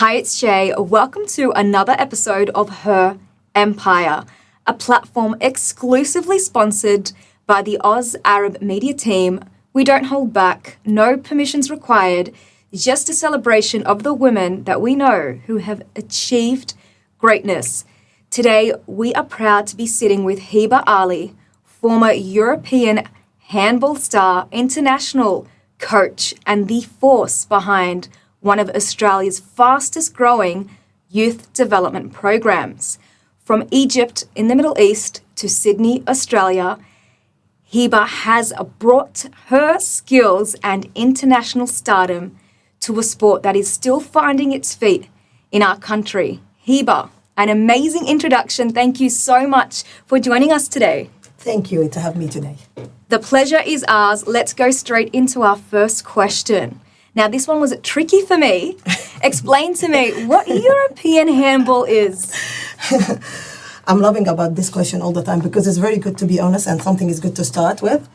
Hi, it's Chay. Welcome to another episode of Her Empire, a platform exclusively sponsored by the Oz Arab media team. We don't hold back, no permissions required, just a celebration of the women that we know who have achieved greatness. Today, we are proud to be sitting with Heba Aly, former European handball star, international coach, and the force behind one of Australia's fastest growing youth development programs. From Egypt in the Middle East to Sydney, Australia, Heba has brought her skills and international stardom to a sport that is still finding its feet in our country. Heba, an amazing introduction. Thank you so much for joining us today. Thank you to have me today. The pleasure is ours. Let's go straight into our first question. Now, this one was tricky for me. Explain to me what European handball is. I'm loving about this question all the time because it's very good to be honest and something is good to start with.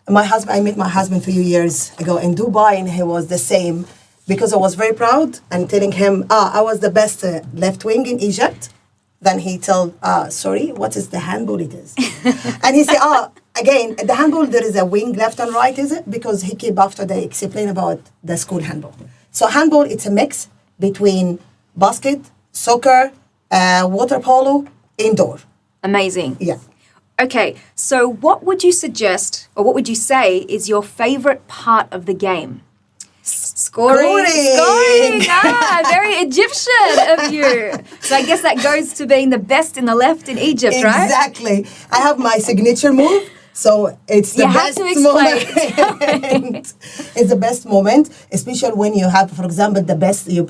I met my husband a few years ago in Dubai and he was the same because I was very proud and telling him, I was the best left wing in Egypt. Then he told, sorry, what is the handball it is? And he said, again, the handball, there is a wing left and right, is it? Because he came after they explain about the school handball. So handball, it's a mix between basket, soccer, water polo, indoor. Amazing. Yeah. Okay, so what would you suggest, or what would you say is your favorite part of the game? Scoring. Very Egyptian of you. So I guess that goes to being the best in the left in Egypt, right? Exactly. I have my signature move. So it's the best moment. It's the best moment, especially when you have, for example, the best, you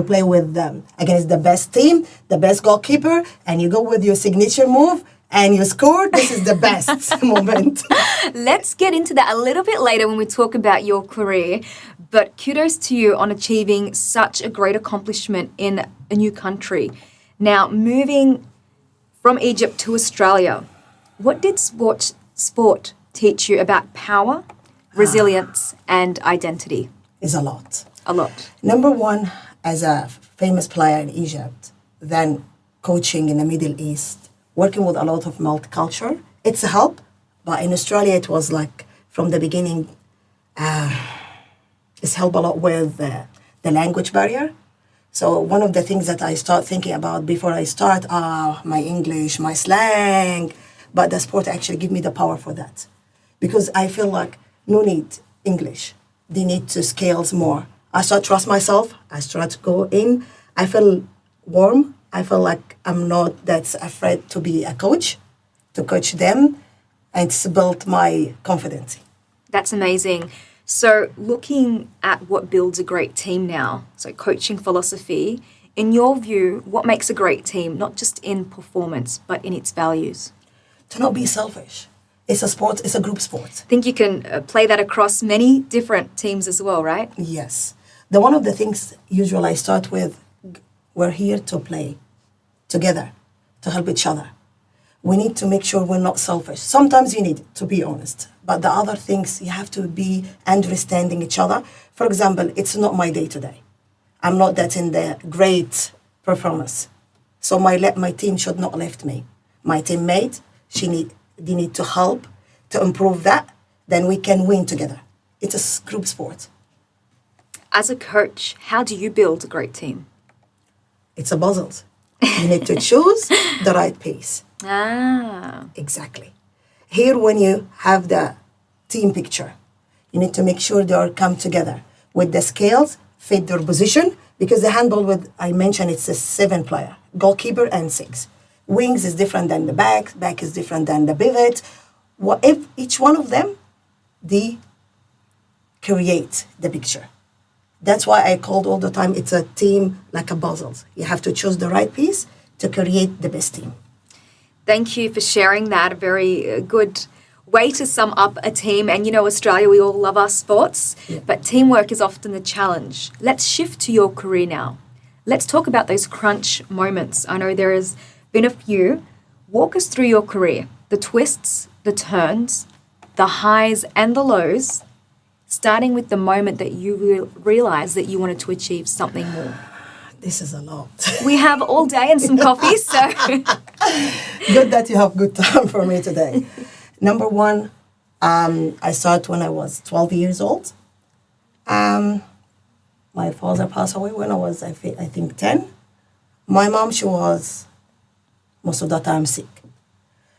play with against the best team, the best goalkeeper, and you go with your signature move and you score. This is the best moment. Let's get into that a little bit later when we talk about your career. But kudos to you on achieving such a great accomplishment in a new country. Now, moving from Egypt to Australia, what did sport teach you about power, resilience, and identity? Is a lot. A lot. Number one, as a famous player in Egypt, then coaching in the Middle East, working with a lot of multicultural, it's a help. But in Australia, it was like from the beginning, it's helped a lot with the language barrier. So one of the things that I start thinking about before I start, my English, my slang, but the sport actually give me the power for that. Because I feel like no need English. They need to scales more. I start trust myself. I start to go in. I feel warm. I feel like I'm not that afraid to be a coach, to coach them, and to build my confidence. That's amazing. So looking at what builds a great team now, so coaching philosophy, in your view, what makes a great team, not just in performance, but in its values? To not be selfish. It's a sport, it's a group sport. I think you can play that across many different teams as well, right? Yes. One of the things usually I start with, we're here to play together, to help each other. We need to make sure we're not selfish. Sometimes you need to be honest, but the other things you have to be understanding each other. For example, it's not my day today. I'm not that in the great performance. So my team should not lift me. My teammate, they need to help to improve that. Then we can win together. It's a group sport. As a coach, how do you build a great team? It's a puzzle. You need to choose the right piece. Exactly. Here, when you have the team picture, you need to make sure they all come together with the scales, fit their position, because the handball, I mentioned, it's a 7-player, goalkeeper and 6. Wings is different than the back is different than the pivot. If each one of them, they create the picture. That's why I called all the time, it's a team like a puzzle. You have to choose the right piece to create the best team. Thank you for sharing that. A very good way to sum up a team. And Australia, we all love our sports, but teamwork is often the challenge. Let's shift to your career now. Let's talk about those crunch moments. I know there has been a few. Walk us through your career, the twists, the turns, the highs and the lows, starting with the moment that you realized that you wanted to achieve something more. This is a lot. We have all day and some coffee, so... Good that you have good time for me today. Number one, I started when I was 12 years old. My father passed away when I was, I think, 10. My mom, she was most of the time sick.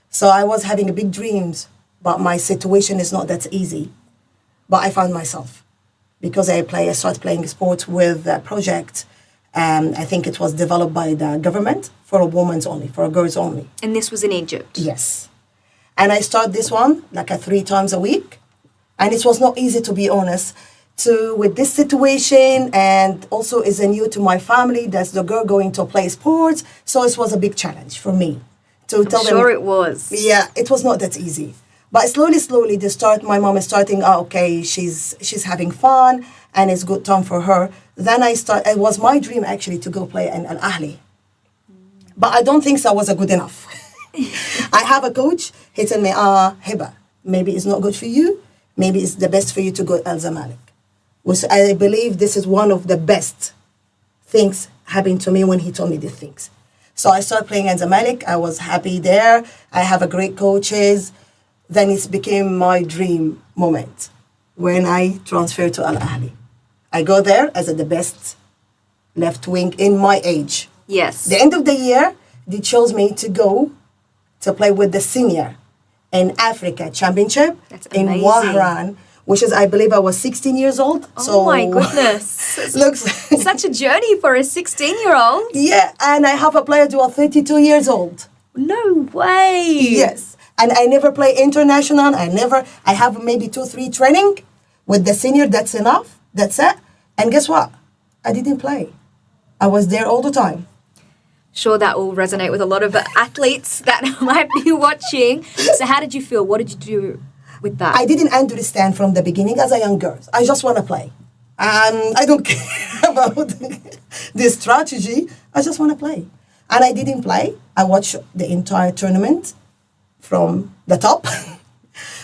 So I was having big dreams, but my situation is not that easy. But I found myself because I started playing sports with a project. I think it was developed by the government for women's only, for girls only. And this was in Egypt? Yes. And I started this one like 3 times a week. And it was not easy, to be honest, with this situation, and also is new to my family. That's the girl going to play sports. So it was a big challenge for me. I'm sure it was. Yeah, it was not that easy. But slowly, my mom is starting, okay, she's having fun, and it's good time for her. Then it was my dream actually to go play in Al Ahly. But I don't think so was good enough. I have a coach, he told me, Heba, maybe it's not good for you, maybe it's the best for you to go Al Zamalek. Which I believe this is one of the best things happened to me when he told me these things. So I started playing at Zamalek. I was happy there. I have a great coaches. Then it became my dream moment when I transferred to Al Ahly. I go there as the best left wing in my age. Yes. The end of the year, they chose me to go to play with the senior in Africa Championship in Wahran, which is, I believe I was 16 years old. Oh my goodness. Looks such a journey for a 16-year-old. Yeah, and I have a player who are 32 years old. No way. Yes. And I never play international. I have maybe 2-3 training with the senior. That's enough. That's it. And guess what? I didn't play. I was there all the time. Sure, that will resonate with a lot of athletes that might be watching. So how did you feel? What did you do with that? I didn't understand from the beginning as a young girl. I just want to play. I don't care about the strategy. I just want to play. And I didn't play. I watched the entire tournament from the top.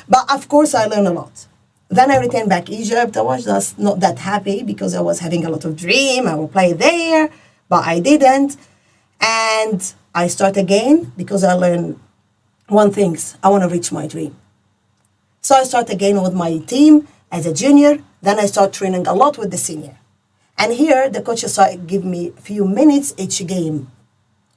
But of course, I learned a lot. Then I returned back Egypt. I was just not that happy because I was having a lot of dream. I will play there, but I didn't. And I start again because I learned one thing. I want to reach my dream. So I start again with my team as a junior. Then I start training a lot with the senior. And here the coaches started give me a few minutes each game,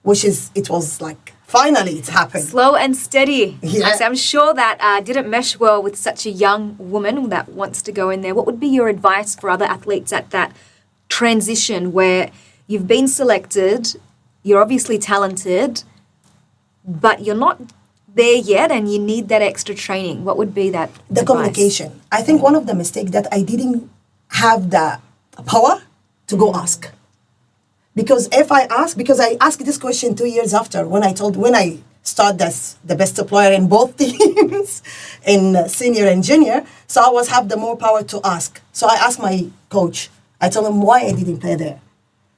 it was like, finally it's happened. Slow and steady. Yeah. So I'm sure that didn't mesh well with such a young woman that wants to go in there. What would be your advice for other athletes at that transition where you've been selected, you're obviously talented, but you're not there yet and you need that extra training? What would be that The advice? communication. I think one of the mistakes that I didn't have the power to go ask. Because if I ask, because I asked this question 2 years after when I started as the best player in both teams, in senior and junior, so I have the more power to ask. So I asked my coach, I told him why I didn't play there.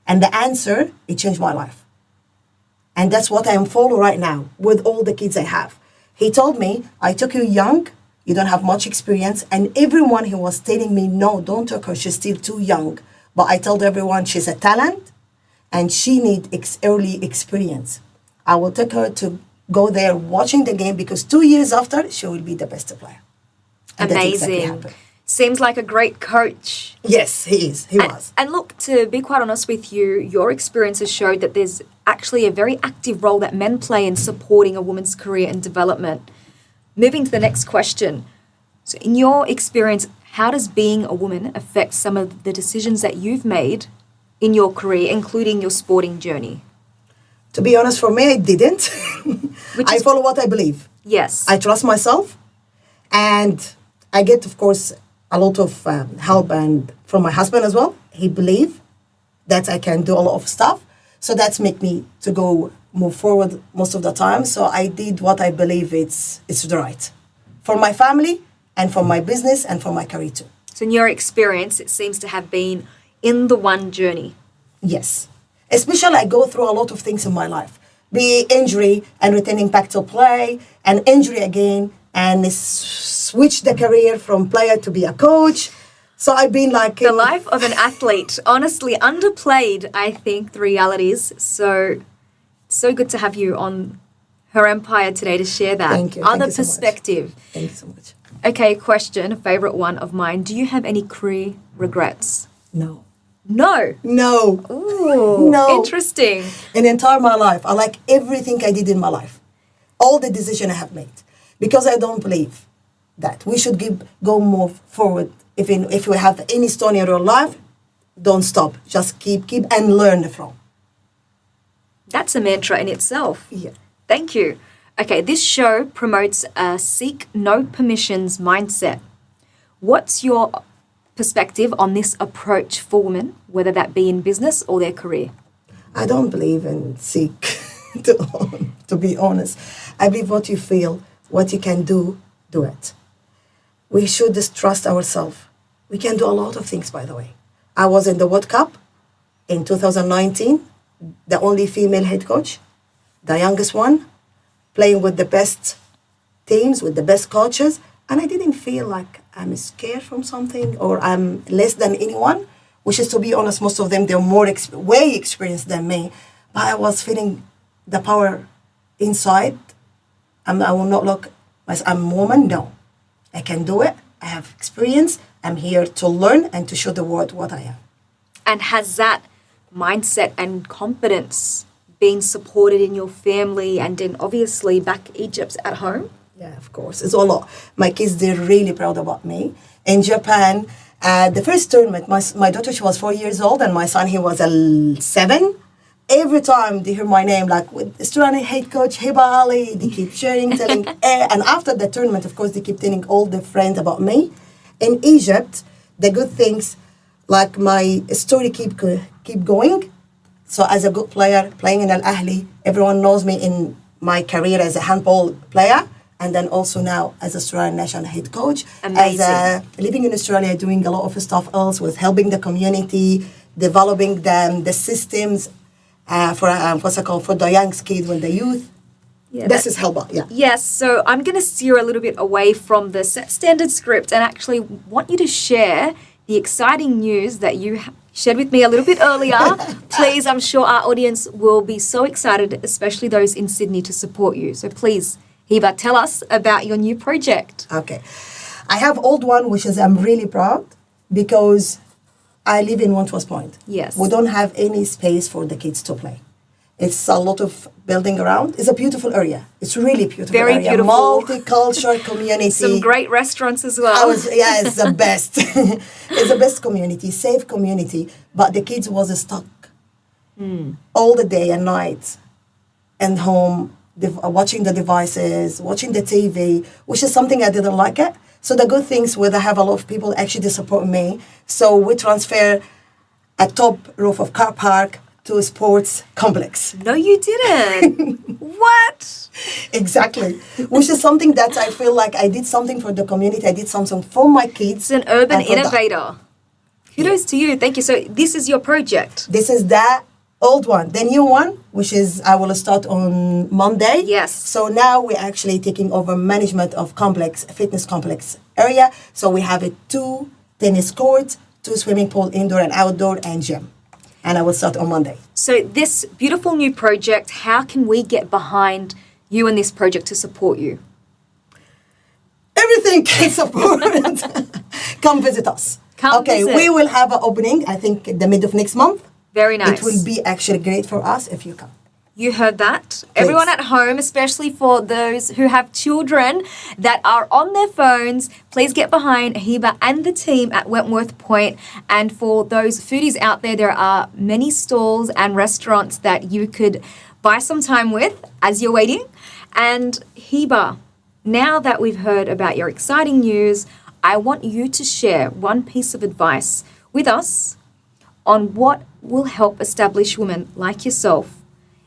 And the answer, it changed my life. And that's what I am following right now with all the kids I have. He told me, I took you young, you don't have much experience, and everyone who was telling me, no, don't take her, she's still too young. But I told everyone she's a talent, and she needs early experience. I will take her to go there watching the game because 2 years after, she will be the best player. And amazing. Exactly seems like a great coach. Yes, he is. He was. And look, to be quite honest with you, your experiences showed that there's actually a very active role that men play in supporting a woman's career and development. Moving to the next question. So in your experience, how does being a woman affect some of the decisions that you've made in your career, including your sporting journey? To be honest, for me, I didn't. I follow what I believe. Yes. I trust myself. And I get, of course, a lot of help and from my husband as well. He believes that I can do a lot of stuff. So that's make me to go move forward most of the time. So I did what I believe it's the right. For my family and for my business and for my career too. So in your experience, it seems to have been in the one journey. Yes. Especially I go through a lot of things in my life. Be injury and returning back to play and injury again and switch the career from player to be a coach. So I've been like... The life of an athlete, honestly, underplayed, I think, the realities. So good to have you on Her Empire today to share that Thank you. other Thank you so perspective. much. Thank you so much. Okay, question, a favorite one of mine. Do you have any career regrets? No. No. No. Ooh, No. interesting. In entire my life, I like everything I did in my life. All the decisions I have made. Because I don't believe that we should go move forward. If we have any stone in your life, don't stop. Just keep and learn from. That's a mantra in itself. Yeah. Thank you. Okay, this show promotes a seek no permissions mindset. What's your perspective on this approach for women, whether that be in business or their career? I don't believe in seek, to be honest. I believe what you feel, what you can do it. We should just trust ourselves. We can do a lot of things, by the way. I was in the World Cup in 2019, the only female head coach, the youngest one, playing with the best teams, with the best coaches, and I didn't feel like I'm scared from something or I'm less than anyone, which is, to be honest, most of them, they're way experienced than me, but I was feeling the power inside. I will not look, I'm a woman, no. I can do it, I have experience, I'm here to learn and to show the world what I am. And has that mindset and confidence been supported in your family and then obviously back Egypt at home? Yeah, of course. It's a lot. My kids, they're really proud about me. In Japan, the first tournament, my daughter, she was 4 years old, and my son, he was 7. Every time they hear my name, like with Australian head coach Heba Aly, they keep sharing, telling, and after the tournament, of course, they keep telling all the friends about me. In Egypt, the good things, like my story keep going. So as a good player, playing in Al Ahly, everyone knows me in my career as a handball player, and then also now as Australian national head coach. Amazing. As living in Australia, doing a lot of stuff else with helping the community, developing the systems for the young kids and the youth. Yeah, this is Heba, yeah. Yes, so I'm going to steer a little bit away from the set standard script and actually want you to share the exciting news that you shared with me a little bit earlier. Please, I'm sure our audience will be so excited, especially those in Sydney, to support you. So please, Heba, tell us about your new project. Okay. I have old one, which is I'm really proud because I live in Wentworth Point. Yes. We don't have any space for the kids to play. It's a lot of building around. It's a beautiful area. It's really beautiful. Very area. beautiful. Multicultural community. Some great restaurants as well. It's the best. It's the best community, safe community. But the kids was stuck all the day and night and home, watching the devices, watching the TV, which is something I didn't like it. So the good things where I have a lot of people actually support me. So we transfer a top roof of car park to a sports complex. No, you didn't. What? Exactly. Which is something that I feel like I did something for the community. I did something for my kids. It's an urban innovator. Kudos to you. Thank you. So this is your project. This is the old one. The new one, which is I will start on Monday. Yes. So now we're actually taking over management of fitness complex area. So we have 2 tennis courts, 2 swimming pool, indoor and outdoor, and gym. And I will start on Monday. So this beautiful new project, how can we get behind you and this project to support you? Everything can support. Come visit us. Come visit. We will have an opening, I think, in the mid of next month. Very nice. It will be actually great for us if you come. You heard that? Please. Everyone at home, especially for those who have children that are on their phones, please get behind Heba and the team at Wentworth Point. And for those foodies out there are many stalls and restaurants that you could buy some time with as you're waiting. And Heba, now that we've heard about your exciting news, I want you to share one piece of advice with us on what will help establish women like yourself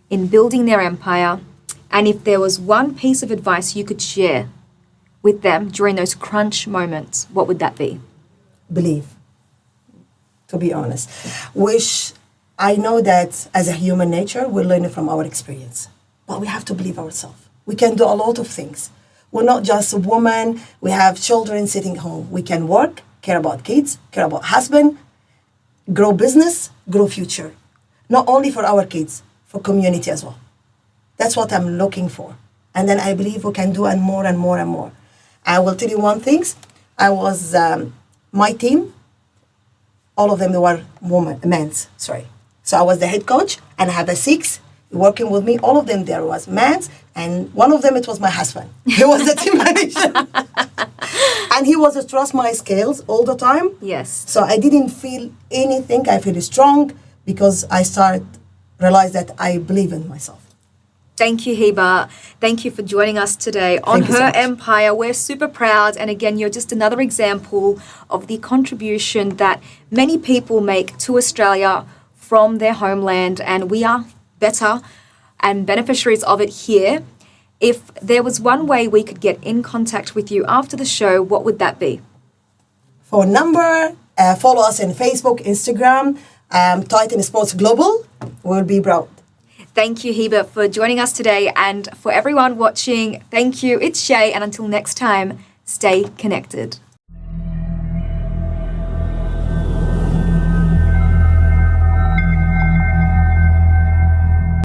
in building their empire, and if there was one piece of advice you could share with them during those crunch moments, what would that be? Believe, to be honest. I know that as a human nature, we're learning from our experience, but we have to believe ourselves. We can do a lot of things. We're not just a woman, we have children sitting home. We can work, care about kids, care about husband, grow business, grow future. Not only for our kids, for community as well. That's what I'm looking for. And then I believe we can do and more and more and more. I will tell you one thing. I was, my team, all of them they were men's. So I was the head coach and I had the 6 working with me. All of them there was men's, and one of them it was my husband. He was the team manager. And he was to trust my skills all the time. Yes. So I didn't feel anything. I feel strong because I realized that I believe in myself. Thank you, Heba. Thank you for joining us today on Thank you so Her much. Empire. We're super proud. And again, you're just another example of the contribution that many people make to Australia from their homeland. And we are better and beneficiaries of it here. If there was one way we could get in contact with you after the show, what would that be? Phone number, follow us on Facebook, Instagram, Titan Sports Global. We'll be proud. Thank you, Heba, for joining us today. And for everyone watching, thank you. It's Chay. And until next time, stay connected.